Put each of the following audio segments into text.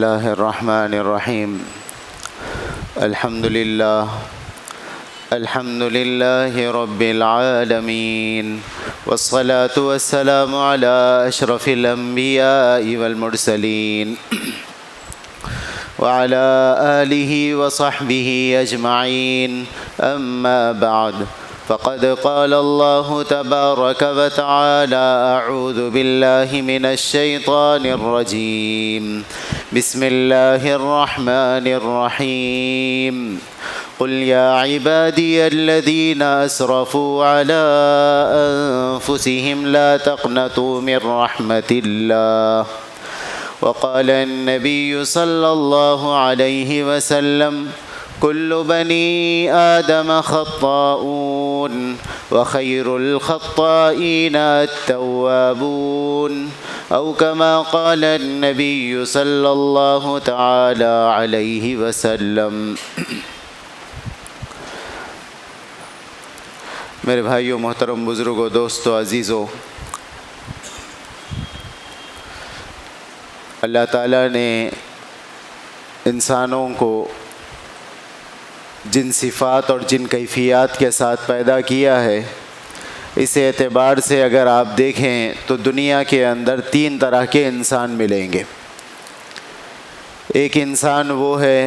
الله الرحمن الرحيم. الحمد لله رب العالمين، والصلاة والسلام على أشرف الأنبياء والمرسلين وعلى آله وصحبه أجمعين. أما بعد، فقد قال الله تبارك وتعالى: أعوذ بالله من الشيطان الرجيم، بسم الله الرحمن الرحيم. قل يا عبادي الذين أسرفوا على أنفسهم لا تقنطوا من رحمة الله. وقال النبي صلى الله عليه وسلم: كل بني آدم خطاؤون وخير الخطائين التوابون، أو كما قال النبي صلى الله تعالى عليه وسلم. میرے بھائیوں، محترم بزرگوں، دوستوں، عزیزوں، اللہ تعالیٰ نے انسانوں کو جن صفات اور جن کیفیات کے ساتھ پیدا کیا ہے، اس اعتبار سے اگر آپ دیکھیں تو دنیا کے اندر 3 طرح کے انسان ملیں گے. ایک انسان وہ ہے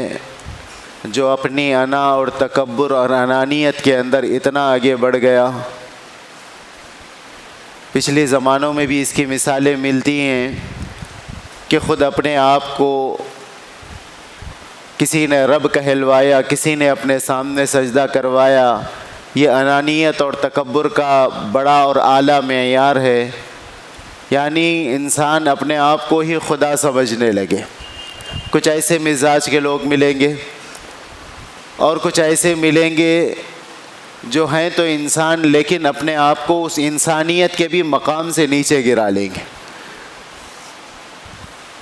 جو اپنی انا اور تکبر اور انانیت کے اندر اتنا آگے بڑھ گیا. پچھلے زمانوں میں بھی اس کی مثالیں ملتی ہیں کہ خود اپنے آپ کو کسی نے رب کہلوایا، کسی نے اپنے سامنے سجدہ کروایا. یہ انانیت اور تکبر کا بڑا اور اعلیٰ معیار ہے، یعنی انسان اپنے آپ کو ہی خدا سمجھنے لگے. کچھ ایسے مزاج کے لوگ ملیں گے اور کچھ ایسے ملیں گے جو ہیں تو انسان لیکن اپنے آپ کو اس انسانیت کے بھی مقام سے نیچے گرا لیں گے.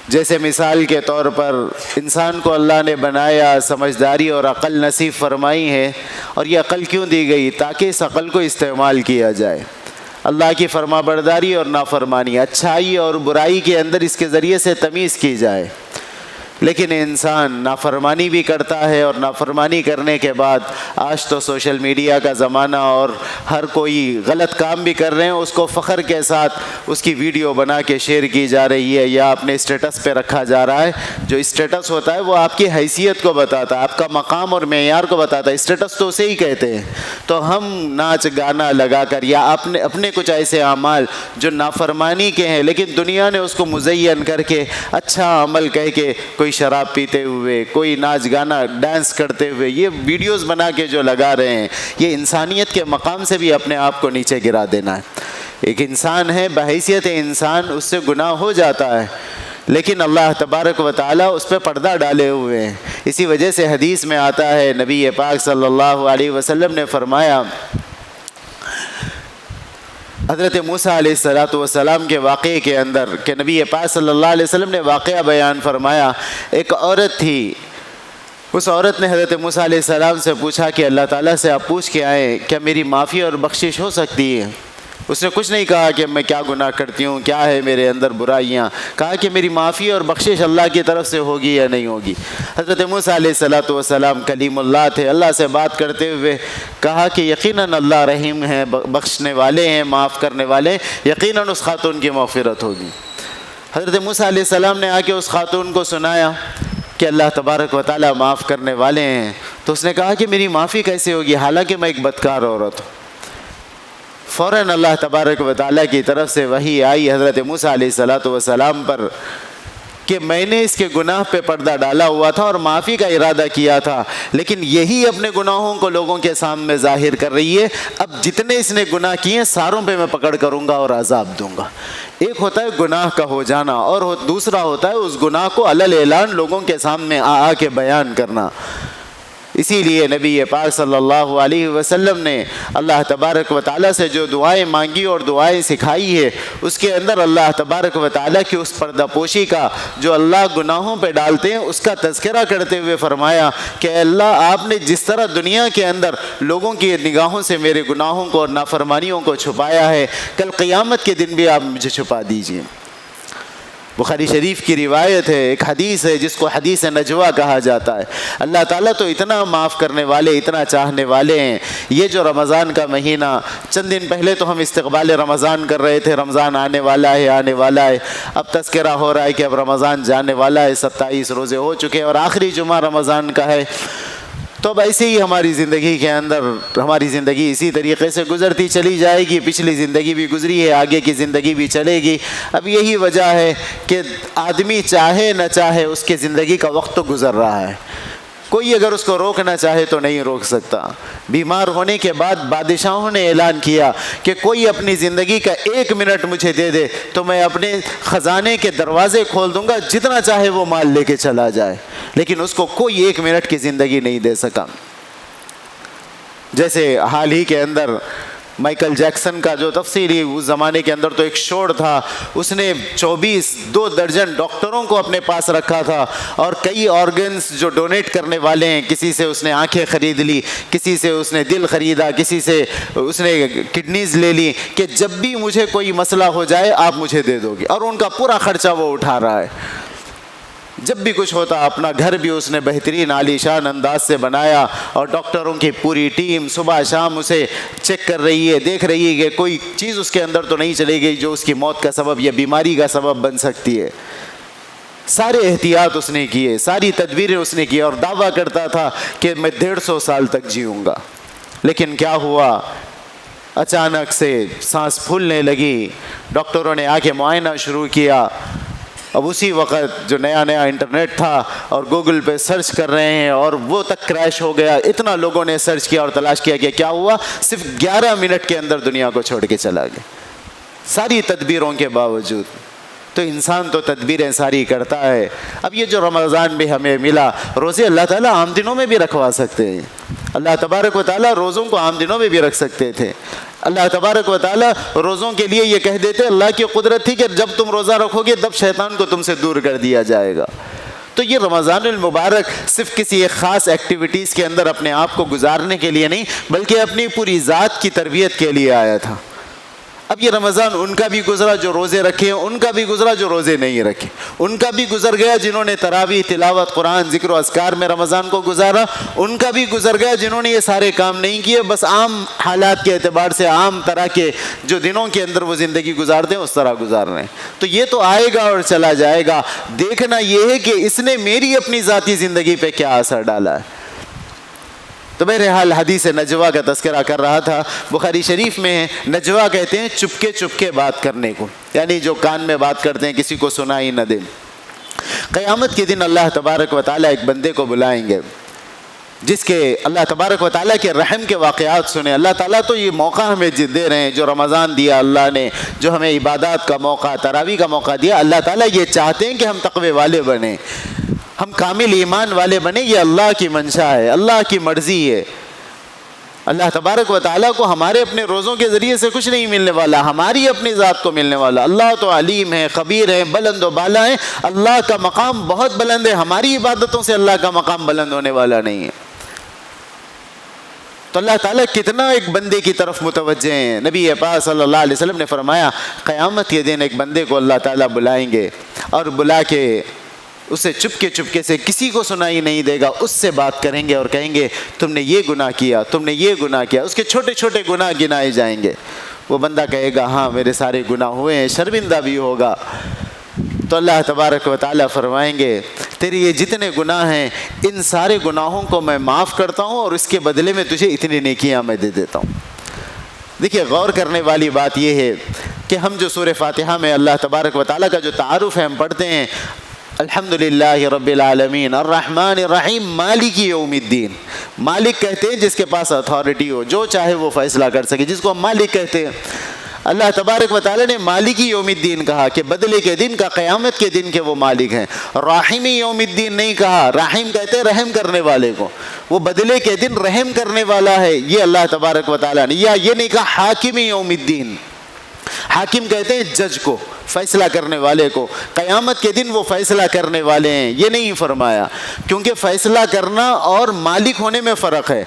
جیسے مثال کے طور پر انسان کو اللہ نے بنایا، سمجھداری اور عقل نصیب فرمائی ہے، اور یہ عقل کیوں دی گئی؟ تاکہ اس عقل کو استعمال کیا جائے. اللہ کی فرما برداری اور نافرمانی، اچھائی اور برائی کے اندر اس کے ذریعے سے تمیز کی جائے. لیکن انسان نافرمانی بھی کرتا ہے، اور نافرمانی کرنے کے بعد آج تو سوشل میڈیا کا زمانہ اور ہر کوئی غلط کام بھی کر رہے ہیں، اس کو فخر کے ساتھ اس کی ویڈیو بنا کے شیئر کی جا رہی ہے یا اپنے اسٹیٹس پہ رکھا جا رہا ہے. جو اسٹیٹس ہوتا ہے وہ آپ کی حیثیت کو بتاتا ہے، آپ کا مقام اور معیار کو بتاتا ہے. اسٹیٹس تو اسے ہی کہتے ہیں. تو ہم ناچ گانا لگا کر یا اپنے کچھ ایسے اعمال جو نافرمانی کے ہیں لیکن دنیا نے اس کو مزین کر کے اچھا عمل کہہ کے، کوئی شراب پیتے ہوئے، کوئی ناچ گانا ڈانس کرتے ہوئے یہ ویڈیوز بنا کے جو لگا رہے ہیں، یہ انسانیت کے مقام سے بھی اپنے آپ کو نیچے گرا دینا ہے. ایک انسان ہے، بحیثیت انسان اس سے گناہ ہو جاتا ہے، لیکن اللہ تبارک و تعالیٰ اس پہ پردہ ڈالے ہوئے ہیں. اسی وجہ سے حدیث میں آتا ہے، نبی پاک صلی اللہ علیہ وسلم نے فرمایا، حضرت موسیٰ علیہ السلام کے واقعے کے اندر کہ نبی پاک صلی اللہ علیہ وسلم نے واقعہ بیان فرمایا. ایک عورت تھی، اس عورت نے حضرت موسیٰ علیہ السلام سے پوچھا کہ اللہ تعالیٰ سے آپ پوچھ کے آئیں کیا میری معافی اور بخشش ہو سکتی ہے؟ اس نے کچھ نہیں کہا کہ میں کیا گناہ کرتی ہوں، کیا ہے میرے اندر برائیاں. کہا کہ میری معافی اور بخشش اللہ کی طرف سے ہوگی یا نہیں ہوگی. حضرت موسیٰ علیہ السلام کلیم اللہ تھے، اللہ سے بات کرتے ہوئے کہا کہ یقیناً اللہ رحیم ہیں، بخشنے والے ہیں، معاف کرنے والے، یقیناً اس خاتون کی مغفرت ہوگی. حضرت موسیٰ علیہ السلام نے آ کے اس خاتون کو سنایا کہ اللہ تبارک و تعالیٰ معاف کرنے والے ہیں. تو اس نے کہا کہ میری معافی کیسے ہوگی حالانکہ میں ایک بدکار عورت ہوں. فوراً اللہ تبارک و تعالیٰ کی طرف سے وحی آئی حضرت موسیٰ علیہ السلام پر کہ میں نے اس کے گناہ پہ پردہ ڈالا ہوا تھا اور معافی کا ارادہ کیا تھا، لیکن یہی اپنے گناہوں کو لوگوں کے سامنے ظاہر کر رہی ہے. اب جتنے اس نے گناہ کیے ساروں پہ میں پکڑ کروں گا اور عذاب دوں گا. ایک ہوتا ہے گناہ کا ہو جانا اور دوسرا ہوتا ہے اس گناہ کو علل اعلان لوگوں کے سامنے آ کے بیان کرنا. اسی لیے نبی پاک صلی اللہ علیہ وسلم نے اللہ تبارک و تعالیٰ سے جو دعائیں مانگی اور دعائیں سکھائی ہے، اس کے اندر اللہ تبارک و تعالیٰ کی اس پردہ پوشی کا جو اللہ گناہوں پہ ڈالتے ہیں اس کا تذکرہ کرتے ہوئے فرمایا کہ اللہ آپ نے جس طرح دنیا کے اندر لوگوں کی نگاہوں سے میرے گناہوں کو اور نافرمانیوں کو چھپایا ہے، کل قیامت کے دن بھی آپ مجھے چھپا دیجئے. بخاری شریف کی روایت ہے، ایک حدیث ہے جس کو حدیث نجوا کہا جاتا ہے۔ اللہ تعالیٰ تو اتنا معاف کرنے والے، اتنا چاہنے والے ہیں۔ یہ جو رمضان کا مہینہ، چند دن پہلے تو ہم استقبال رمضان کر رہے تھے، رمضان آنے والا ہے آنے والا ہے، اب تذکرہ ہو رہا ہے کہ اب رمضان جانے والا ہے، 27 روزے ہو چکے ہیں اور آخری جمعہ رمضان کا ہے۔ تو اب ایسے ہی ہماری زندگی کے اندر ہماری زندگی اسی طریقے سے گزرتی چلی جائے گی۔ پچھلی زندگی بھی گزری ہے، آگے کی زندگی بھی چلے گی۔ اب یہی وجہ ہے کہ آدمی چاہے نہ چاہے اس کے زندگی کا وقت تو گزر رہا ہے، کوئی اگر اس کو روکنا چاہے تو نہیں روک سکتا۔ بیمار ہونے کے بعد بادشاہوں نے اعلان کیا کہ کوئی اپنی زندگی کا 1 منٹ مجھے دے دے تو میں اپنے خزانے کے دروازے کھول دوں گا، جتنا چاہے وہ مال لے کے چلا جائے، لیکن اس کو کوئی 1 منٹ کی زندگی نہیں دے سکا۔ جیسے حال ہی کے اندر مائیکل جیکسن کا جو تفصیلی اس زمانے کے اندر تو ایک شوڑ تھا، اس نے 2 درجن ڈاکٹروں کو اپنے پاس رکھا تھا اور کئی آرگنز جو ڈونیٹ کرنے والے ہیں، کسی سے اس نے آنکھیں خرید لی، کسی سے اس نے دل خریدا، کسی سے اس نے کڈنیز لے لی کہ جب بھی مجھے کوئی مسئلہ ہو جائے آپ مجھے دے دو گے، اور ان کا پورا خرچہ وہ اٹھا رہا ہے۔ جب بھی کچھ ہوتا اپنا گھر بھی اس نے بہترین عالی شان انداز سے بنایا، اور ڈاکٹروں کی پوری ٹیم صبح شام اسے چیک کر رہی ہے، دیکھ رہی ہے کہ کوئی چیز اس کے اندر تو نہیں چلے گئی جو اس کی موت کا سبب یا بیماری کا سبب بن سکتی ہے۔ سارے احتیاط اس نے کیے، ساری تدبیریں اس نے کی، اور دعویٰ کرتا تھا کہ میں 150 سال تک جیوں گا۔ لیکن کیا ہوا، اچانک سے سانس پھولنے لگی، ڈاکٹروں نے آ کے معائنہ شروع کیا۔ اب اسی وقت جو نیا انٹرنیٹ تھا اور گوگل پہ سرچ کر رہے ہیں اور وہ تک کریش ہو گیا، اتنا لوگوں نے سرچ کیا اور تلاش کیا کہ کیا ہوا، صرف 11 منٹ کے اندر دنیا کو چھوڑ کے چلا گیا، ساری تدبیروں کے باوجود۔ تو انسان تو تدبیریں ساری کرتا ہے۔ اب یہ جو رمضان بھی ہمیں ملا، روزے اللہ تعالیٰ عام دنوں میں بھی رکھوا سکتے ہیں، اللہ تبارک و تعالیٰ روزوں کو عام دنوں میں بھی رکھ سکتے تھے۔ اللہ تبارک و تعالیٰ روزوں کے لیے یہ کہہ دیتے، اللہ کی قدرت تھی کہ جب تم روزہ رکھو گے تب شیطان کو تم سے دور کر دیا جائے گا۔ تو یہ رمضان المبارک صرف کسی ایک خاص ایکٹیویٹیز کے اندر اپنے آپ کو گزارنے کے لیے نہیں، بلکہ اپنی پوری ذات کی تربیت کے لیے آیا تھا۔ اب یہ رمضان ان کا بھی گزرا جو روزے رکھے، ان کا بھی گزرا جو روزے نہیں رکھے، ان کا بھی گزر گیا جنہوں نے تراویح، تلاوت قرآن، ذکر و اذکار میں رمضان کو گزارا، ان کا بھی گزر گیا جنہوں نے یہ سارے کام نہیں کیے، بس عام حالات کے اعتبار سے عام طرح کے جو دنوں کے اندر وہ زندگی گزارتے ہیں اس طرح گزار رہے ہیں۔ تو یہ تو آئے گا اور چلا جائے گا، دیکھنا یہ ہے کہ اس نے میری اپنی ذاتی زندگی پہ کیا اثر ڈالا ہے۔ تو بہرحال حدیث نجوا کا تذکرہ کر رہا تھا، بخاری شریف میں ہے، نجوا کہتے ہیں چپکے چپکے بات کرنے کو، یعنی جو کان میں بات کرتے ہیں کسی کو سنائی نہ دیں۔ قیامت کے دن اللہ تبارک و تعالیٰ ایک بندے کو بلائیں گے جس کے اللہ تبارک و تعالیٰ کے رحم کے واقعات سنیں۔ اللہ تعالیٰ تو یہ موقع ہمیں دے رہے ہیں، جو رمضان دیا اللہ نے، جو ہمیں عبادات کا موقع، تراویح کا موقع دیا، اللہ تعالیٰ یہ چاہتے ہیں کہ ہم تقوی والے بنیں، ہم کامل ایمان والے بنیں۔ یہ اللہ کی منشا ہے، اللہ کی مرضی ہے۔ اللہ تبارک و تعالیٰ کو ہمارے اپنے روزوں کے ذریعے سے کچھ نہیں ملنے والا، ہماری اپنی ذات کو ملنے والا۔ اللہ تو علیم ہے، خبیر ہے، بلند و بالا ہے، اللہ کا مقام بہت بلند ہے، ہماری عبادتوں سے اللہ کا مقام بلند ہونے والا نہیں ہے۔ تو اللہ تعالیٰ کتنا ایک بندے کی طرف متوجہ ہیں۔ نبی پاک صلی اللہ علیہ وسلم نے فرمایا قیامت کے دن ایک بندے کو اللہ تعالیٰ بلائیں گے، اور بلا کے اسے چپکے سے کسی کو سنائی نہیں دے گا، اس سے بات کریں گے اور کہیں گے تم نے یہ گناہ کیا، تم نے یہ گناہ کیا، اس کے چھوٹے چھوٹے گناہ گنائے جائیں گے۔ وہ بندہ کہے گا ہاں میرے سارے گناہ ہوئے ہیں، شرمندہ بھی ہوگا۔ تو اللہ تبارک و تعالیٰ فرمائیں گے تیری یہ جتنے گناہ ہیں ان سارے گناہوں کو میں معاف کرتا ہوں، اور اس کے بدلے میں تجھے اتنی نیکیاں میں دے دیتا ہوں۔ دیکھیے غور کرنے والی بات یہ ہے کہ ہم جو سورہ فاتحہ میں اللہ تبارک و تعالیٰ کا جو تعارف ہے ہم پڑھتے ہیں، الحمدللہ رب العالمین الرحمن الرحیم مالک یوم الدین۔ مالک کہتے ہیں جس کے پاس اتھارٹی ہو، جو چاہے وہ فیصلہ کر سکے، جس کو ہم مالک کہتے ہیں۔ اللہ تبارک و تعالیٰ نے مالکی یوم الدین کہا کہ بدلے کے دن کا، قیامت کے دن کے وہ مالک ہیں۔ راحمی یوم الدین نہیں کہا، راحم کہتے ہیں رحم کرنے والے کو، وہ بدلے کے دن رحم کرنے والا ہے، یہ اللہ تبارک و تعالیٰ نے۔ یا یہ نہیں کہا حاکمی یوم الدین، حاکم کہتے ہیں جج کو، فیصلہ کرنے والے کو، قیامت کے دن وہ فیصلہ کرنے والے ہیں، یہ نہیں فرمایا، کیونکہ فیصلہ کرنا اور مالک ہونے میں فرق ہے۔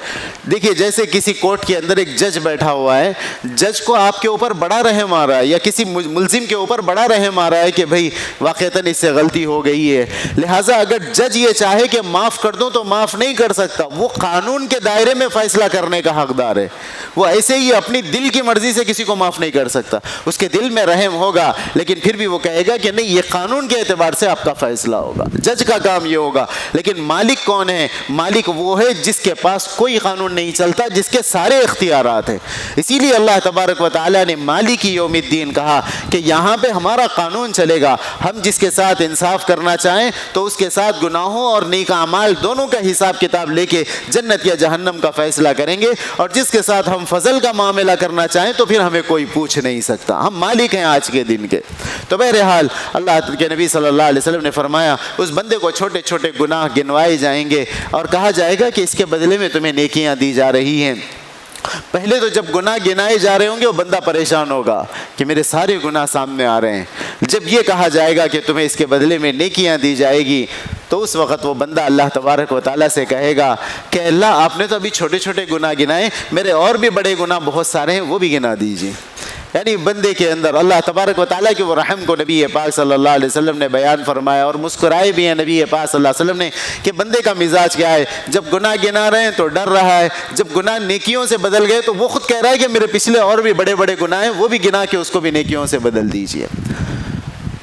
دیکھیے جیسے کسی کورٹ کے اندر ایک جج بیٹھا ہوا ہے، جج کو آپ کے اوپر بڑا رحم آ رہا ہے، یا کسی ملزم کے اوپر بڑا رحم آ رہا ہے کہ بھائی واقعتاً اس سے غلطی ہو گئی ہے، لہٰذا اگر جج یہ چاہے کہ معاف کر دوں تو معاف نہیں کر سکتا، وہ قانون کے دائرے میں فیصلہ کرنے کا حقدار ہے۔ وہ ایسے ہی اپنی دل کی مرضی سے کسی کو معاف نہیں کر سکتا، اس کے دل میں رحم ہوگا لیکن پھر بھی وہ کہے گا کہ نہیں، یہ قانون کے اعتبار سے آپ کا فیصلہ ہوگا، جج کا کام یہ ہوگا۔ لیکن مالک کون ہے؟ مالک وہ ہے جس کے پاس کوئی قانون نہیں چلتا، جس کے سارے اختیارات ہیں۔ اسی لیے اللہ تبارک و تعالیٰ نے مالک یوم الدین کہا کہ یہاں پہ ہمارا قانون چلے گا، ہم جس کے ساتھ انصاف کرنا چاہیں تو اس کے ساتھ گناہوں اور نیک اعمال دونوں کا حساب کتاب لے کے جنت یا جہنم کا فیصلہ کریں گے، اور جس کے ساتھ ہم فضل کا معاملہ کرنا چاہیں تو پھر ہمیں کوئی پوچھ نہیں سکتا، ہم مالک ہیں آج کے دن کے۔ تو بہرحال اللہ کے نبی صلی اللہ علیہ وسلم نے فرمایا اس بندے کو چھوٹے چھوٹے گناہ گنوائے جائیں گے اور کہا جائے گا کہ اس کے بدلے میں تمہیں نیکیاں دی جا رہی ہیں۔ پہلے تو جب گناہ گنائے جا رہے ہوں گے وہ بندہ پریشان ہوگا کہ میرے سارے گناہ سامنے آ رہے ہیں، جب یہ کہا جائے گا کہ تمہیں اس کے بدلے میں نیکیاں دی جائے گی تو اس وقت وہ بندہ اللہ تبارک و تعالیٰ سے کہے گا کہ اللہ آپ نے تو ابھی چھوٹے چھوٹے گناہ گنائے، میرے اور بھی بڑے گناہ بہت سارے ہیں، وہ بھی گنا دیجیے۔ یعنی بندے کے اندر اللہ تبارک و تعالیٰ کے وہ رحم کو نبی پاک صلی اللہ علیہ وسلم نے بیان فرمایا، اور مسکرائے بھی ہیں نبی پاک صلی اللہ علیہ وسلم نے کہ بندے کا مزاج کیا ہے، جب گناہ گنا رہے ہیں تو ڈر رہا ہے، جب گناہ نیکیوں سے بدل گئے تو وہ خود کہہ رہا ہے کہ میرے پچھلے اور بھی بڑے بڑے گناہ ہیں، وہ بھی گنا کے اس کو بھی نیکیوں سے بدل دیجیے۔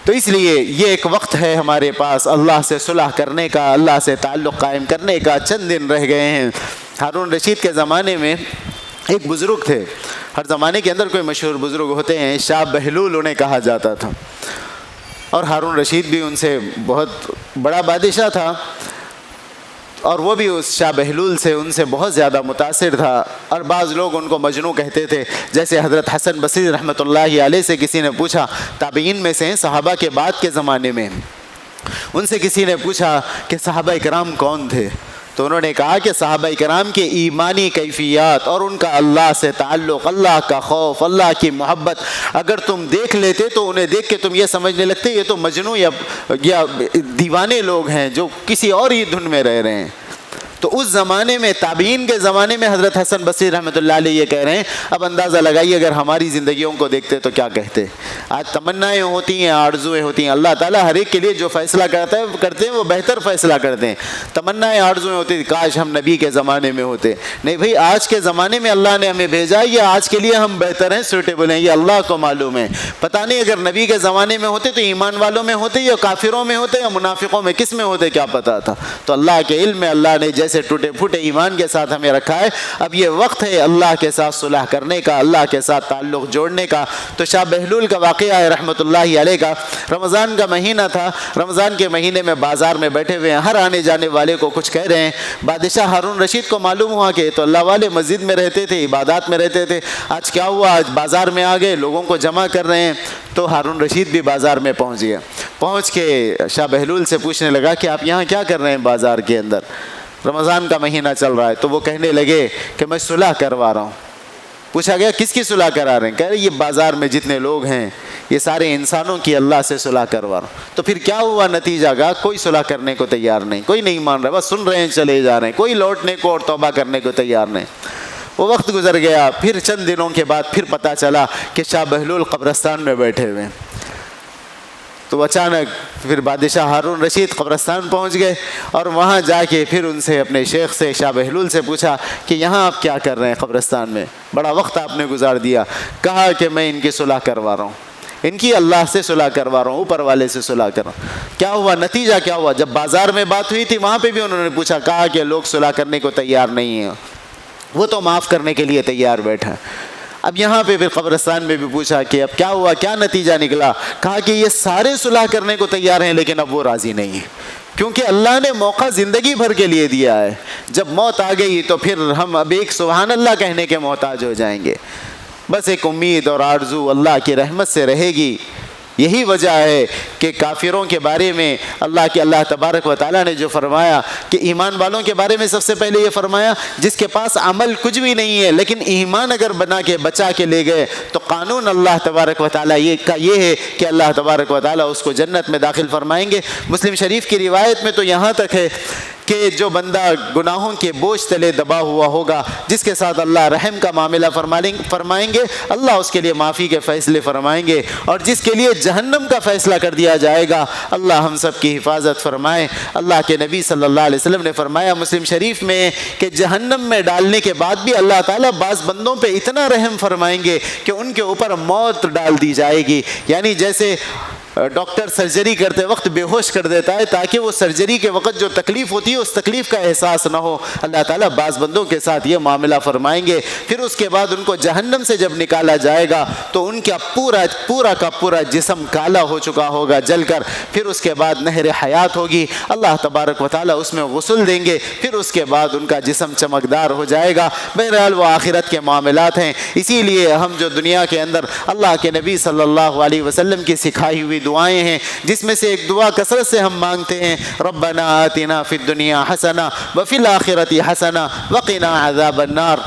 تو اس لیے یہ ایک وقت ہے ہمارے پاس اللہ سے صلح کرنے کا، اللہ سے تعلق قائم کرنے کا، چند دن رہ گئے ہیں۔ ہارون رشید کے زمانے میں ایک بزرگ تھے، ہر زمانے کے اندر کوئی مشہور بزرگ ہوتے ہیں، شاہ بہلول انہیں کہا جاتا تھا، اور ہارون رشید بھی ان سے بہت بڑا بادشاہ تھا، اور وہ بھی اس شاہ بہلول سے ان سے بہت زیادہ متاثر تھا، اور بعض لوگ ان کو مجنوں کہتے تھے۔ جیسے حضرت حسن بصری رحمۃ اللہ علیہ سے کسی نے پوچھا، تابعین میں سے ہیں، صحابہ کے بعد کے زمانے میں، ان سے کسی نے پوچھا کہ صحابہ کرام کون تھے، تو انہوں نے کہا کہ صحابہ کرام کے ایمانی کیفیات اور ان کا اللہ سے تعلق، اللہ کا خوف، اللہ کی محبت اگر تم دیکھ لیتے تو انہیں دیکھ کے تم یہ سمجھنے لگتے یہ تو مجنون یا دیوانے لوگ ہیں جو کسی اور ہی دھن میں رہ رہے ہیں۔ تو اس زمانے میں، تابعین کے زمانے میں، حضرت حسن بصری رحمۃ اللہ علیہ یہ کہہ رہے ہیں، اب اندازہ لگائیے اگر ہماری زندگیوں کو دیکھتے تو کیا کہتے۔ آج تمنائیں ہوتی ہیں، آرزویں ہوتی ہیں، اللہ تعالیٰ ہر ایک کے لیے جو فیصلہ کرتے ہیں وہ بہتر فیصلہ کرتے ہیں۔ تمنائیں، آرزویں ہوتی ہیں کاش ہم نبی کے زمانے میں ہوتے، نہیں بھائی آج کے زمانے میں اللہ نے ہمیں بھیجا، یہ آج کے لیے ہم بہتر ہیں، سوٹیبل ہیں، یہ اللہ کو معلوم ہے۔ پتہ نہیں اگر نبی کے زمانے میں ہوتے تو ایمان والوں میں ہوتے یا کافروں میں ہوتے یا منافقوں میں، کس میں ہوتے کیا پتہ تھا۔ تو اللہ کے علم میں اللہ نے جیسے ٹوٹے پھوٹے ایمان کے ساتھ ہمیں رکھا ہے، اب یہ وقت ہے اللہ کے ساتھ صلح کرنے کا، اللہ کے ساتھ تعلق جوڑنے کا۔ تو شاہ بہلول کا واقعہ ہے رحمۃ اللہ علیہ کا، رمضان کا مہینہ تھا، رمضان کے مہینے میں بازار میں بیٹھے ہوئے ہیں، ہر آنے جانے والے کو کچھ کہہ رہے ہیں۔ بادشاہ ہارون رشید کو معلوم ہوا کہ تو اللہ والے مسجد میں رہتے تھے، عبادات میں رہتے تھے، آج کیا ہوا، آج بازار میں آ گئے، لوگوں کو جمع کر رہے ہیں۔ تو ہارون رشید بھی بازار میں پہنچ گیا، پہنچ کے شاہ بہلول سے پوچھنے لگا کہ آپ یہاں کیا کر رہے ہیں بازار کے اندر، رمضان کا مہینہ چل رہا ہے۔ تو وہ کہنے لگے کہ میں صلح کروا رہا ہوں۔ پوچھا گیا کس کی صلح کرا رہے ہیں؟ کہہ رہے یہ بازار میں جتنے لوگ ہیں یہ سارے انسانوں کی اللہ سے صلح کروا رہا ہوں۔ تو پھر کیا ہوا نتیجہ کا؟ کوئی صلح کرنے کو تیار نہیں، کوئی نہیں مان رہا، بس سن رہے ہیں چلے جا رہے ہیں، کوئی لوٹنے کو اور توبہ کرنے کو تیار نہیں۔ وہ وقت گزر گیا، پھر چند دنوں کے بعد پھر پتہ چلا کہ شاہ بہلول قبرستان میں بیٹھے ہوئے ہیں۔ تو اچانک پھر بادشاہ ہارون رشید قبرستان پہنچ گئے، اور وہاں جا کے پھر ان سے اپنے شیخ سے شاہ بہلول سے پوچھا کہ یہاں آپ کیا کر رہے ہیں قبرستان میں، بڑا وقت آپ نے گزار دیا۔ کہا کہ میں ان کی صلح کروا رہا ہوں، ان کی اللہ سے صلح کروا رہا ہوں، اوپر والے سے صلح کر رہا ہوں۔ کیا ہوا نتیجہ کیا ہوا؟ جب بازار میں بات ہوئی تھی وہاں پہ بھی انہوں نے پوچھا، کہا کہ لوگ صلح کرنے کو تیار نہیں ہیں، وہ تو معاف کرنے کے لیے تیار بیٹھا۔ اب یہاں پہ پھر قبرستان میں بھی پوچھا کہ اب کیا ہوا، کیا نتیجہ نکلا؟ کہا کہ یہ سارے صلح کرنے کو تیار ہیں لیکن اب وہ راضی نہیں ہیں، کیونکہ اللہ نے موقع زندگی بھر کے لیے دیا ہے، جب موت آ گئی تو پھر ہم اب ایک سبحان اللہ کہنے کے محتاج ہو جائیں گے، بس ایک امید اور آرزو اللہ کی رحمت سے رہے گی۔ یہی وجہ ہے کہ کافروں کے بارے میں اللہ تبارک و تعالیٰ نے جو فرمایا کہ ایمان والوں کے بارے میں سب سے پہلے یہ فرمایا جس کے پاس عمل کچھ بھی نہیں ہے لیکن ایمان اگر بنا کے بچا کے لے گئے تو قانون اللہ تبارک و تعالیٰ یہ ہے کہ اللہ تبارک و تعالیٰ اس کو جنت میں داخل فرمائیں گے۔ مسلم شریف کی روایت میں تو یہاں تک ہے کہ جو بندہ گناہوں کے بوجھ تلے دبا ہوا ہوگا، جس کے ساتھ اللہ رحم کا معاملہ فرمائیں گے، اللہ اس کے لیے معافی کے فیصلے فرمائیں گے، اور جس کے لیے جہنم کا فیصلہ کر دیا جائے گا، اللہ ہم سب کی حفاظت فرمائے۔ اللہ کے نبی صلی اللہ علیہ وسلم نے فرمایا مسلم شریف میں کہ جہنم میں ڈالنے کے بعد بھی اللہ تعالیٰ بعض بندوں پہ اتنا رحم فرمائیں گے کہ ان کے اوپر موت ڈال دی جائے گی، یعنی جیسے ڈاکٹر سرجری کرتے وقت بے ہوش کر دیتا ہے تاکہ وہ سرجری کے وقت جو تکلیف ہوتی ہے اس تکلیف کا احساس نہ ہو، اللہ تعالیٰ بعض بندوں کے ساتھ یہ معاملہ فرمائیں گے۔ پھر اس کے بعد ان کو جہنم سے جب نکالا جائے گا تو ان کا پورا کا پورا جسم کالا ہو چکا ہوگا جل کر، پھر اس کے بعد نہر حیات ہوگی، اللہ تبارک و تعالیٰ اس میں غسل دیں گے، پھر اس کے بعد ان کا جسم چمکدار ہو جائے گا۔ بہرحال وہ آخرت کے معاملات ہیں، اسی لیے ہم جو دنیا کے اندر اللہ کے نبی صلی اللہ علیہ وسلم کی سکھائی ہوئی دعائیں ہیں، جس میں سے ایک دعا کثرت سے ہم مانگتے ہیں، ربنا آتنا فی الدنیا حسنہ وفی الآخرۃ حسنہ وقنا عذاب النار۔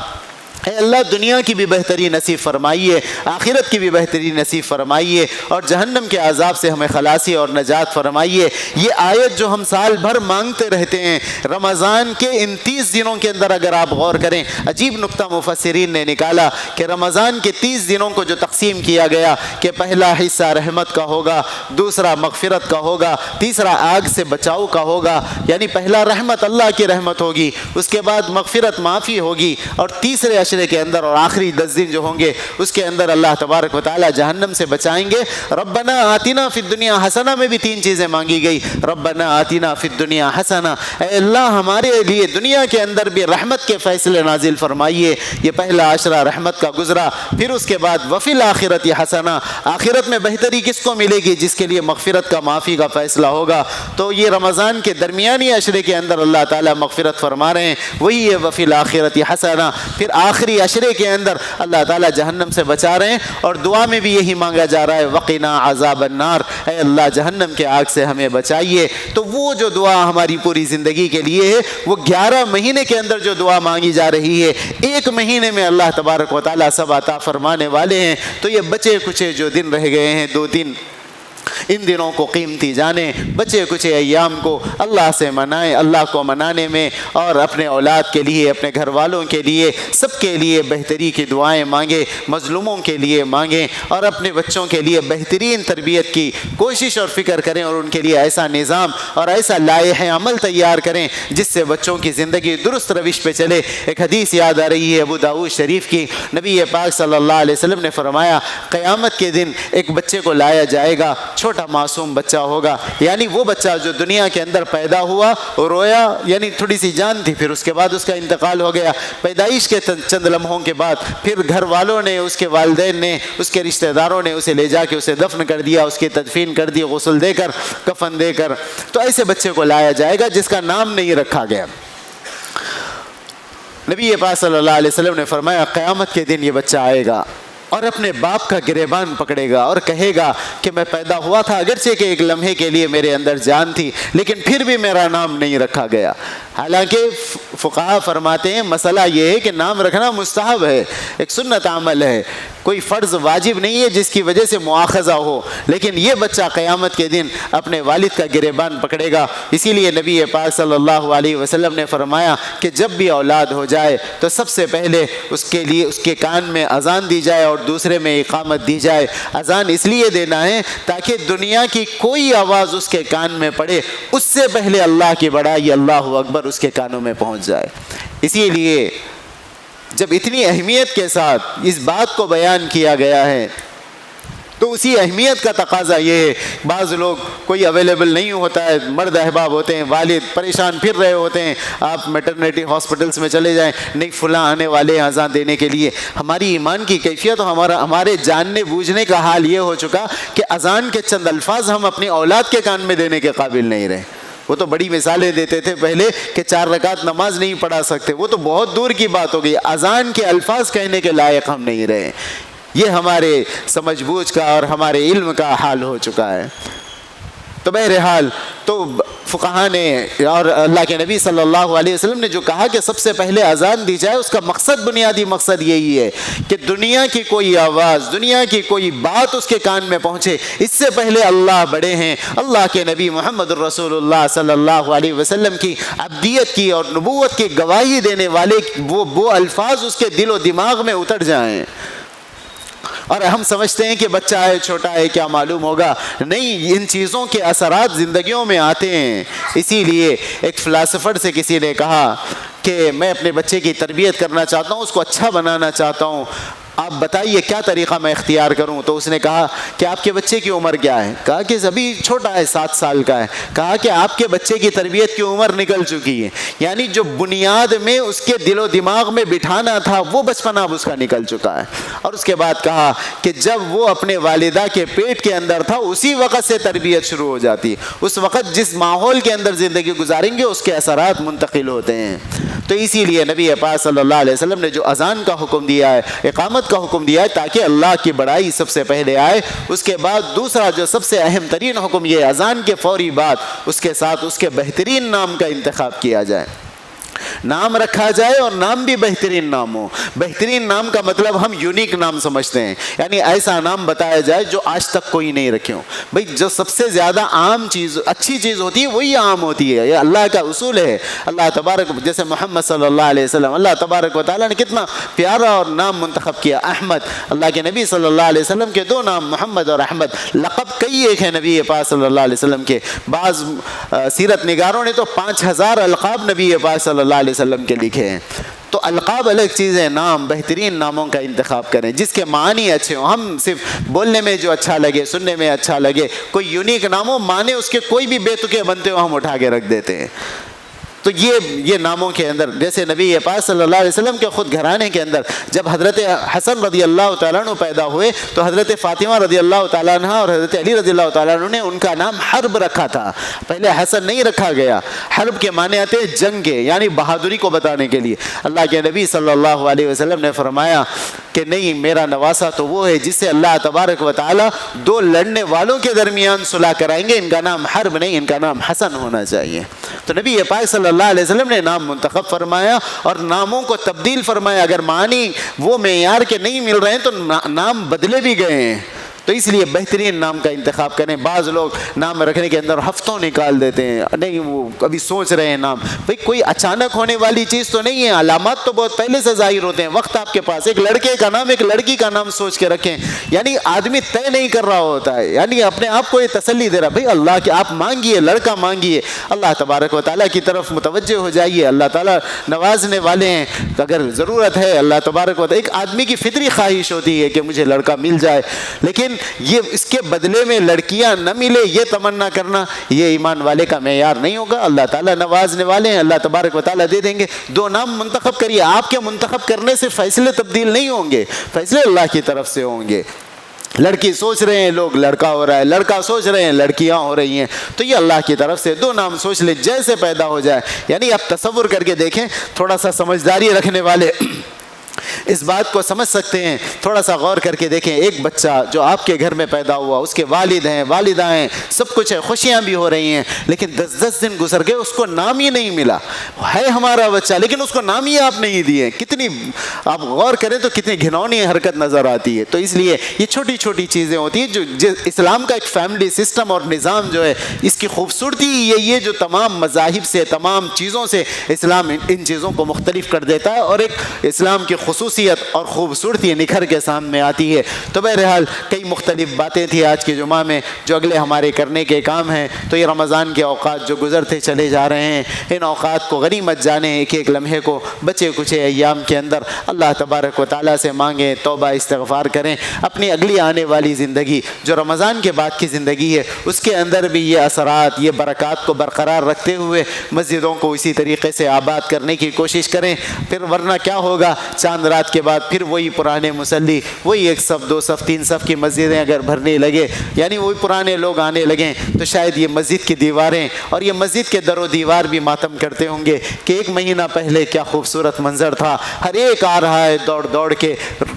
اے اللہ دنیا کی بھی بہتری نصیب فرمائیے، آخرت کی بھی بہتری نصیب فرمائیے، اور جہنم کے عذاب سے ہمیں خلاصی اور نجات فرمائیے۔ یہ آیت جو ہم سال بھر مانگتے رہتے ہیں، رمضان کے ان 30 دنوں کے اندر اگر آپ غور کریں، عجیب نکتہ مفسرین نے نکالا کہ رمضان کے 30 دنوں کو جو تقسیم کیا گیا کہ پہلا حصہ رحمت کا ہوگا، دوسرا مغفرت کا ہوگا، تیسرا آگ سے بچاؤ کا ہوگا، یعنی پہلا رحمت اللہ کی رحمت ہوگی، اس کے بعد مغفرت معافی ہوگی، اور تیسرے کے اندر اور آخری 10 دن جو ہوں گے اس کے اندر اللہ تبارک و تعالی جہنم سے بچائیں گے۔ ربنا آتنا فی الدنیا حسنہ میں بھی 3 چیزیں مانگی گئی، ربنا آتنا فی الدنیا حسنہ، اے اللہ ہمارے لیے دنیا کے اندر بھی رحمت کے فیصلے نازل فرمائیے۔ یہ پہلا عشرہ رحمت کا گزرا، پھر اس کے بعد وفی الآخرۃ حسنہ، آخرت میں بہتری کس کو ملے گی؟ جس کے لیے مغفرت کا معافی کا فیصلہ ہوگا۔ تو یہ رمضان کے درمیانی عشرے کے اندر اللہ تعالیٰ مغفرت فرما رہے ہیں، وہی ہے وفی الآخرۃ حسنہ۔ پھر آخری عشرے کے اندر اللہ تعالیٰ جہنم سے بچا رہے ہیں، اور دعا میں بھی یہی مانگا جا رہا ہے وقنا عذاب النار، اے اللہ جہنم کے آگ سے ہمیں بچائیے۔ تو وہ جو دعا ہماری پوری زندگی کے لیے ہے، وہ 11 مہینے کے اندر جو دعا مانگی جا رہی ہے، 1 مہینے میں اللہ تبارک و تعالیٰ سب عطا فرمانے والے ہیں۔ تو یہ بچے کچے جو دن رہ گئے ہیں 2 دن، ان دنوں کو قیمتی جانیں، بچے کچھ ایام کو اللہ سے منائیں، اللہ کو منانے میں اور اپنے اولاد کے لیے، اپنے گھر والوں کے لیے، سب کے لیے بہتری کی دعائیں مانگیں، مظلوموں کے لیے مانگیں، اور اپنے بچوں کے لیے بہترین تربیت کی کوشش اور فکر کریں، اور ان کے لیے ایسا نظام اور ایسا لائحہ عمل تیار کریں جس سے بچوں کی زندگی درست روش پہ چلے۔ ایک حدیث یاد آ رہی ہے ابو داؤد شریف کی، نبی پاک صلی اللہ علیہ وسلم نے فرمایا قیامت کے دن ایک بچے کو لایا جائے گا، چھوٹا معصوم بچہ ہوگا، یعنی وہ بچہ جو دنیا کے اندر پیدا ہوا، رویا، یعنی تھوڑی سی جان تھی، پھر اس کے بعد اس کا انتقال ہو گیا، پیدائش کے چند لمحوں کے بعد پھر گھر والوں نے، اس کے والدین نے، اس کے رشتہ داروں نے اسے لے جا کے اسے دفن کر دیا، اس کی تدفین کر دی، غسل دے کر، کفن دے کر۔ تو ایسے بچے کو لایا جائے گا جس کا نام نہیں رکھا گیا۔ نبی پاک صلی اللہ علیہ وسلم نے فرمایا قیامت کے دن یہ بچہ آئے گا اور اپنے باپ کا گریبان پکڑے گا اور کہے گا کہ میں پیدا ہوا تھا، اگرچہ کہ ایک لمحے کے لیے میرے اندر جان تھی، لیکن پھر بھی میرا نام نہیں رکھا گیا۔ حالانکہ فقہا فرماتے ہیں مسئلہ یہ ہے کہ نام رکھنا مستحب ہے، ایک سنت عمل ہے، کوئی فرض واجب نہیں ہے جس کی وجہ سے مواخذہ ہو، لیکن یہ بچہ قیامت کے دن اپنے والد کا گریبان پکڑے گا۔ اسی لیے نبی پاک صلی اللہ علیہ وسلم نے فرمایا کہ جب بھی اولاد ہو جائے تو سب سے پہلے اس کے لیے اس کے کان میں اذان دی جائے اور دوسرے میں اقامت دی جائے۔ اذان اس لیے دینا ہے تاکہ دنیا کی کوئی آواز اس کے کان میں پڑے، اس سے پہلے اللہ کی بڑائی اللہ اکبر اس کے کانوں میں پہنچ جائے۔ اسی لیے جب اتنی اہمیت کے ساتھ اس بات کو بیان کیا گیا ہے تو اسی اہمیت کا تقاضا یہ ہے، بعض لوگ کوئی اویلیبل نہیں ہوتا ہے، مرد احباب ہوتے ہیں، والد پریشان پھر رہے ہوتے ہیں، آپ میٹرنیٹی ہاسپٹلس میں چلے جائیں، نہیں فلاں آنے والے ہیں اذان دینے کے لیے۔ ہماری ایمان کی کیفیت اور ہمارے جاننے بوجھنے کا حال یہ ہو چکا کہ اذان کے چند الفاظ ہم اپنی اولاد کے کان میں دینے کے قابل نہیں رہے۔ وہ تو بڑی مثالیں دیتے تھے پہلے کہ 4 رکعت نماز نہیں پڑھا سکتے، وہ تو بہت دور کی بات ہو گئی، اذان کے الفاظ کہنے کے لائق ہم نہیں رہے۔ یہ ہمارے سمجھ بوجھ کا اور ہمارے علم کا حال ہو چکا ہے۔ تو بہرحال تو فقہا نے اور اللہ کے نبی صلی اللہ علیہ وسلم نے جو کہا کہ سب سے پہلے اذان دی جائے، اس کا مقصد، بنیادی مقصد یہی ہے کہ دنیا کی کوئی آواز، دنیا کی کوئی بات اس کے کان میں پہنچے، اس سے پہلے اللہ بڑے ہیں، اللہ کے نبی محمد الرسول اللہ صلی اللہ علیہ وسلم کی عبدیت کی اور نبوت کی گواہی دینے والے وہ الفاظ اس کے دل و دماغ میں اتر جائیں۔ اور ہم سمجھتے ہیں کہ بچہ ہے، چھوٹا ہے، کیا معلوم ہوگا؟ نہیں، ان چیزوں کے اثرات زندگیوں میں آتے ہیں۔ اسی لیے ایک فلاسفر سے کسی نے کہا کہ میں اپنے بچے کی تربیت کرنا چاہتا ہوں، اس کو اچھا بنانا چاہتا ہوں، آپ بتائیے کیا طریقہ میں اختیار کروں؟ تو اس نے کہا کہ آپ کے بچے کی عمر کیا ہے؟ کہا کہ ابھی چھوٹا ہے، 7 سال کا ہے۔ کہا کہ آپ کے بچے کی تربیت کی عمر نکل چکی ہے، یعنی جو بنیاد میں اس کے دل و دماغ میں بٹھانا تھا وہ بچپن اب اس کا نکل چکا ہے۔ اور اس کے بعد کہا کہ جب وہ اپنے والدہ کے پیٹ کے اندر تھا اسی وقت سے تربیت شروع ہو جاتی ہے، اس وقت جس ماحول کے اندر زندگی گزاریں گے اس کے اثرات منتقل ہوتے ہیں۔ تو اسی لیے نبی پاک صلی اللہ علیہ وسلم نے جو اذان کا حکم دیا ہے، اقامت کا حکم دیا ہے، تاکہ اللہ کی بڑائی سب سے پہلے آئے۔ اس کے بعد دوسرا جو سب سے اہم ترین حکم یہ اذان کے فوری بعد اس کے ساتھ اس کے بہترین نام کا انتخاب کیا جائے، نام رکھا جائے، اور نام بھی بہترین نام ہو۔ بہترین نام کا مطلب ہم یونیک نام سمجھتے ہیں، یعنی ایسا نام بتایا جائے جو آج تک کوئی نہیں رکھے ہوں۔ بھئی جو سب سے زیادہ عام چیز، اچھی چیز ہوتی ہے وہی عام ہوتی ہے، یہ اللہ کا اصول ہے۔ اللہ تبارک، جیسے محمد صلی اللہ علیہ وسلم، اللہ تبارک و تعالیٰ نے کتنا پیارا اور نام منتخب کیا، احمد۔ اللہ کے نبی صلی اللہ علیہ وسلم کے 2 نام محمد اور احمد، لقب کئی ایک ہیں نبی پاک صلی اللہ علیہ وسلم کے۔ بعض سیرت نگاروں نے تو 5000 القاب نبی پاک صلی اللہ علیہ وسلم کے لکھے ہیں۔ تو القاب الگ چیز ہے، نام بہترین ناموں کا انتخاب کریں جس کے معنی اچھے ہوں۔ ہم صرف بولنے میں جو اچھا لگے، سننے میں اچھا لگے، کوئی یونیک نام ہو، معنی اس کے کوئی بھی بے تکے بنتے ہو ہم اٹھا کے رکھ دیتے ہیں۔ تو یہ ناموں کے اندر، جیسے نبی پاک صلی اللہ علیہ وسلم کے خود گھرانے کے اندر جب حضرت حسن رضی اللہ تعالیٰ عنہ پیدا ہوئے تو حضرت فاطمہ رضی اللہ تعالیٰ عنہ اور حضرت علی رضی اللہ تعالیٰ عنہ نے ان کا نام حرب رکھا تھا۔ پہلے حسن نہیں رکھا گیا، حرب کے معنی آتے ہیں جنگ کے، یعنی بہادری کو بتانے کے لیے۔ اللہ کے نبی صلی اللہ علیہ وسلم نے فرمایا کہ نہیں، میرا نواسا تو وہ ہے جس سے اللہ تبارک و تعالیٰ 2 لڑنے والوں کے درمیان صلح کرائیں گے، ان کا نام حرب نہیں، ان کا نام حسن ہونا چاہیے۔ تو نبی پاک صلی اللہ علیہ وسلم نے نام منتخب فرمایا اور ناموں کو تبدیل فرمایا۔ اگر معنی وہ معیار کے نہیں مل رہے ہیں تو نام بدلے بھی گئے ہیں۔ تو اس لیے بہترین نام کا انتخاب کریں۔ بعض لوگ نام رکھنے کے اندر ہفتوں نکال دیتے ہیں، نہیں وہ ابھی سوچ رہے ہیں نام۔ بھئی کوئی اچانک ہونے والی چیز تو نہیں ہے، علامات تو بہت پہلے سے ظاہر ہوتے ہیں۔ وقت آپ کے پاس، ایک لڑکے کا نام ایک لڑکی کا نام سوچ کے رکھیں، یعنی آدمی طے نہیں کر رہا ہوتا ہے، یعنی اپنے آپ کو یہ تسلی دے رہا بھئی اللہ کے آپ مانگیے، لڑکا مانگیے، اللہ تبارک و تعالیٰ کی طرف متوجہ ہو جائیے، اللہ تعالیٰ نوازنے والے ہیں۔ اگر ضرورت ہے اللہ تبارک و تعالیٰ، ایک آدمی کی فطری خواہش ہوتی ہے کہ مجھے لڑکا مل جائے، لیکن یہ اس کے بدلے میں لڑکیاں نہ ملے یہ تمنا کرنا، یہ ایمان والے کا معیار نہیں ہوگا۔ اللہ تعالیٰ نوازنے والے ہیں، اللہ تبارک و تعالیٰ دے دیں گے۔ 2 نام منتخب کریے، آپ کے منتخب کرنے سے فیصلے تبدیل نہیں ہوں گے، فیصلے اللہ کی طرف سے ہوں گے۔ لڑکی سوچ رہے ہیں لوگ لڑکا ہو رہا ہے، لڑکا سوچ رہے ہیں لڑکیاں ہو رہی ہیں، تو یہ اللہ کی طرف سے 2 نام سوچ لیں، جیسے پیدا ہو جائے۔ یعنی آپ تصور کر کے دیکھیں، تھوڑا سا سمجھداری رکھنے والے اس بات کو سمجھ سکتے ہیں۔ تھوڑا سا غور کر کے دیکھیں، ایک بچہ جو آپ کے گھر میں پیدا ہوا، اس کے والد ہیں، والدہ ہیں، سب کچھ ہے، خوشیاں بھی ہو رہی ہیں، لیکن 10 دن گزر گئے، اس کو نام ہی نہیں ملا۔ ہے ہمارا بچہ لیکن اس کو نام ہی آپ نہیں دیے، کتنی آپ غور کریں تو کتنی گھنونی حرکت نظر آتی ہے۔ تو اس لیے یہ چھوٹی چھوٹی چیزیں ہوتی ہیں جو اسلام کا ایک فیملی سسٹم اور نظام جو ہے، اس کی خوبصورتی یہی ہے جو تمام مذاہب سے، تمام چیزوں سے اسلام ان چیزوں کو مختلف کر دیتا ہے، اور ایک اسلام کی خصوصیت اور خوبصورتی نکھر کے سامنے آتی ہے۔ تو بہرحال کئی مختلف باتیں تھیں آج کے جمعہ میں جو اگلے ہمارے کرنے کے کام ہیں۔ تو یہ رمضان کے اوقات جو گزرتے چلے جا رہے ہیں، ان اوقات کو غنیمت جانیں، ایک ایک لمحے کو بچے کچھ ایام کے اندر اللہ تبارک و تعالیٰ سے مانگیں، توبہ استغفار کریں۔ اپنی اگلی آنے والی زندگی جو رمضان کے بعد کی زندگی ہے، اس کے اندر بھی یہ اثرات، یہ برکات کو برقرار رکھتے ہوئے مسجدوں کو اسی طریقے سے آباد کرنے کی کوشش کریں۔ پھر ورنہ کیا ہوگا، چاند رات نمازات کے بعد پھر وہی پرانے مصلی، وہی 1 صف 2 صف 3 صف کی مسجدیں اگر بھرنے لگے، یعنی وہی پرانے لوگ آنے لگیں، تو شاید یہ مسجد کی دیواریں اور یہ مسجد کے در و دیوار بھی ماتم کرتے ہوں گے کہ 1 مہینہ پہلے کیا خوبصورت منظر تھا، ہر ایک آ رہا ہے دوڑ دوڑ کے،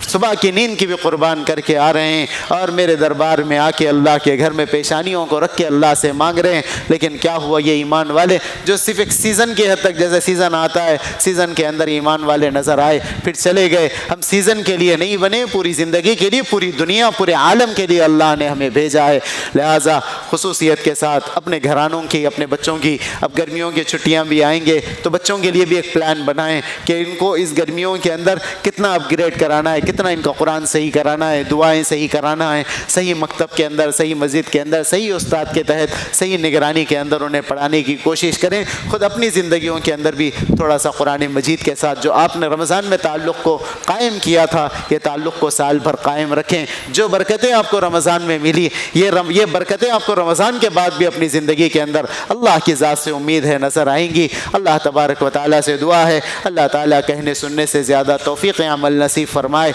صبح کی نیند کی بھی قربان کر کے آ رہے ہیں اور میرے دربار میں آ کے اللہ کے گھر میں پیشانیوں کو رکھ کے اللہ سے مانگ رہے ہیں۔ لیکن کیا ہوا، یہ ایمان والے جو صرف ایک سیزن کی حد تک، جیسے سیزن آتا ہے سیزن کے اندر ایمان والے نظر آئے پھر چلے گئے۔ ہم سیزن کے لیے نہیں بنے، پوری زندگی کے لیے، پوری دنیا پورے عالم کے لیے اللہ نے ہمیں بھیجا ہے۔ لہٰذا خصوصیت کے ساتھ اپنے گھرانوں کی، اپنے بچوں کی، اب گرمیوں کی چھٹیاں بھی آئیں گے تو بچوں کے لیے بھی ایک پلان بنائیں کہ ان کو اس گرمیوں کے اندر کتنا اپ گریڈ کرانا ہے، کتنا ان کا قرآن صحیح کرانا ہے، دعائیں صحیح کرانا ہے، صحیح مکتب کے اندر، صحیح مسجد کے اندر، صحیح استاد کے تحت، صحیح نگرانی کے اندر انہیں پڑھانے کی کوشش کریں۔ خود اپنی زندگیوں کے اندر بھی تھوڑا سا قرآن مجید کے ساتھ جو آپ نے رمضان میں تعلق کو قائم کیا تھا، یہ تعلق کو سال بھر قائم رکھیں۔ جو برکتیں آپ کو رمضان میں ملی، یہ برکتیں آپ کو رمضان کے بعد بھی اپنی زندگی کے اندر اللہ کی ذات سے امید ہے نظر آئیں گی۔ اللہ تبارک و تعالیٰ سے دعا ہے اللہ تعالیٰ کہنے سننے سے زیادہ توفیق عمل نصیب فرمائے۔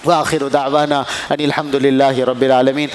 وآخر دعوانا ان الحمد للہ رب العالمین۔